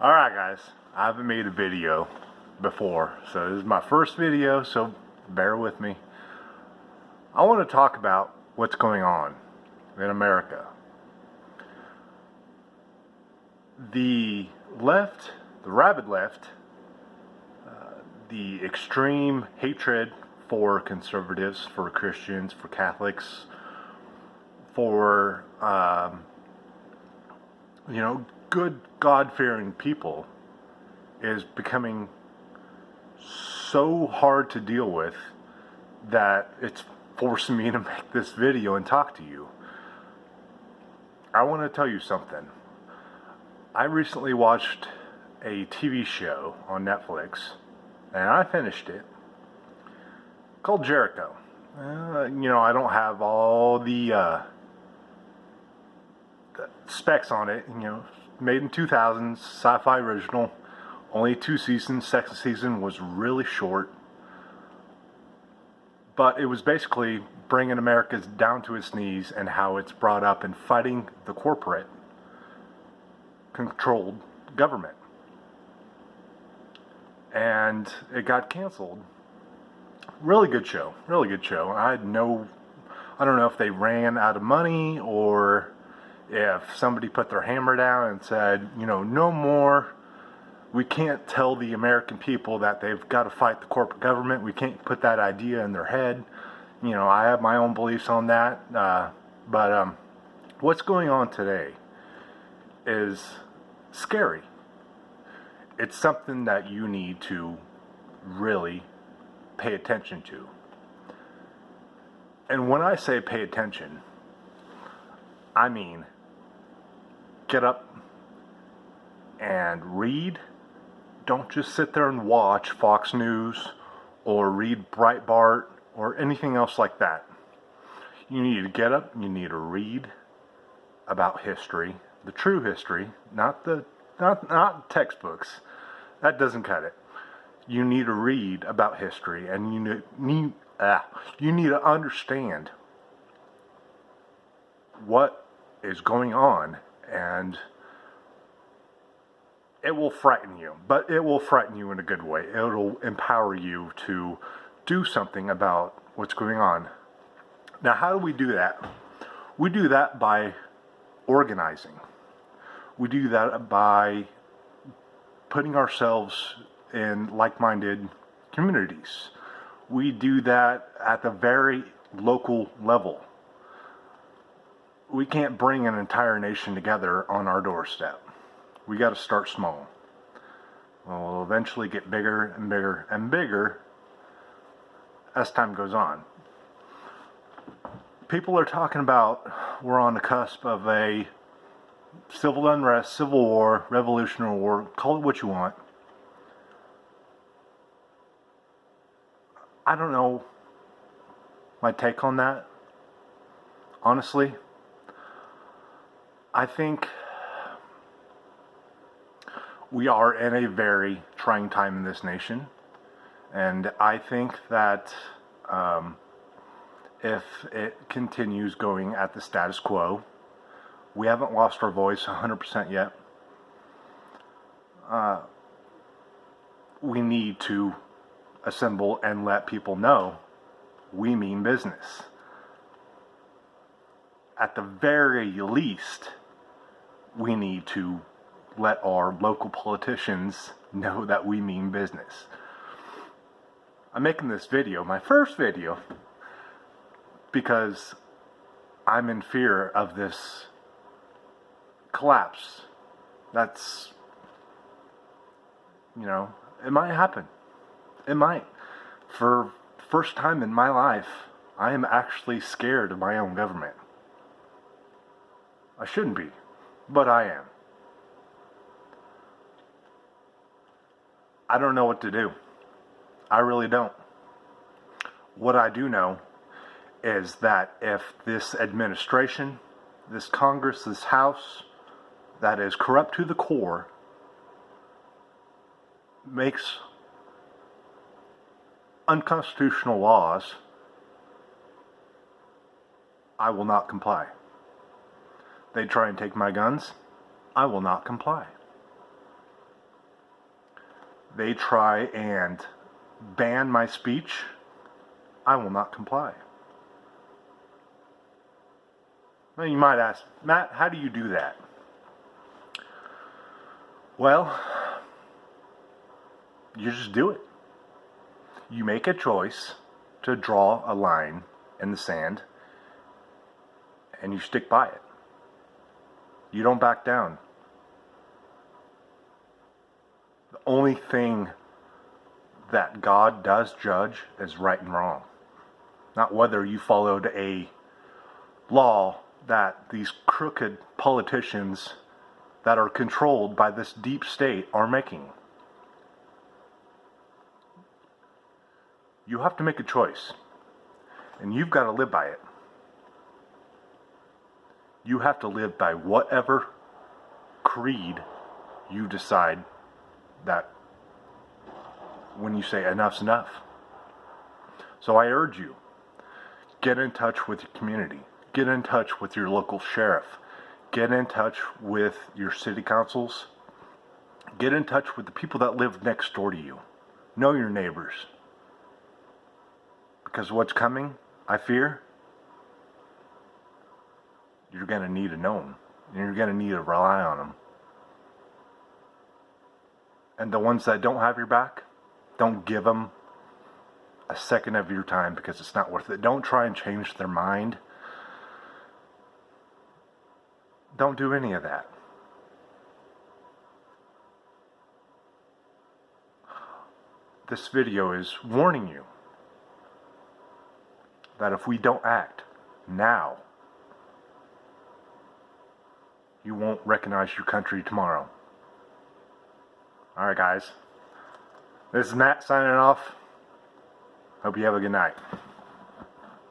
Alright guys, I haven't made a video before, so this is my first video, so bear with me. I want to talk about what's going on in America. The left, the rabid left, the extreme hatred for conservatives, for Christians, for Catholics, for good God-fearing people is becoming so hard to deal with that it's forcing me to make this video and talk to you. I want to tell you something. I recently watched a TV show on Netflix, and I finished it, called Jericho. I don't have all the specs on it. Made in 2000s, sci-fi original, only 2 seasons. Second season was really short, but it was basically bringing America down to its knees and how it's brought up in fighting the corporate controlled government. And it got canceled. Really good show. Really good show. I don't know if they ran out of money or if somebody put their hammer down and said, no more. We can't tell the American people that they've got to fight the corporate government. We can't put that idea in their head. I have my own beliefs on that. But what's going on today is scary. It's something that you need to really pay attention to. And when I say pay attention, I mean get up and read. Don't just sit there and watch Fox News or read Breitbart or anything else like that. You need to get up, you need to read about history, the true history, not textbooks. That doesn't cut it. You need to read about history, and you need to understand what is going on, and it will frighten you, but it will frighten you in a good way. It'll empower you to do something about what's going on. Now, how do we do that? We do that by organizing. We do that by putting ourselves in like-minded communities. We do that at the very local level. We can't bring an entire nation together on our doorstep. We got to start small. We'll eventually get bigger and bigger and bigger as time goes on. People are talking about we're on the cusp of a civil unrest, civil war, revolutionary war, call it what you want. I don't know my take on that. Honestly, I think we are in a very trying time in this nation, and I think that if it continues going at the status quo, we haven't lost our voice 100% yet. We need to assemble and let people know we mean business. At the very least, we need to let our local politicians know that we mean business. I'm making this video, my first video, because I'm in fear of this collapse. That's, it might happen. It might. For the first time in my life, I am actually scared of my own government. I shouldn't be, but I am. I don't know what to do. I really don't. What I do know is that if this administration, this Congress, this House, that is corrupt to the core, makes unconstitutional laws, I will not comply. They try and take my guns, I will not comply. they try and ban my speech, I will not comply. Now you might ask, Matt, how do you do that? Well, you just do it. You make a choice to draw a line in the sand, and you stick by it. You don't back down. The only thing that God does judge is right and wrong. Not whether you followed a law that these crooked politicians that are controlled by this deep state are making. You have to make a choice, and you've got to live by it. You have to live by whatever creed you decide that when you say enough's enough. So I urge you, get in touch with your community. Get in touch with your local sheriff. Get in touch with your city councils. Get in touch with the people that live next door to you. Know your neighbors. Because what's coming, I fear, you're going to need to know them. And you're going to need to rely on them. And the ones that don't have your back, don't give them a second of your time because it's not worth it. Don't try and change their mind. Don't do any of that. This video is warning you that if we don't act now, you won't recognize your country tomorrow. Alright guys, this is Matt signing off. Hope you have a good night.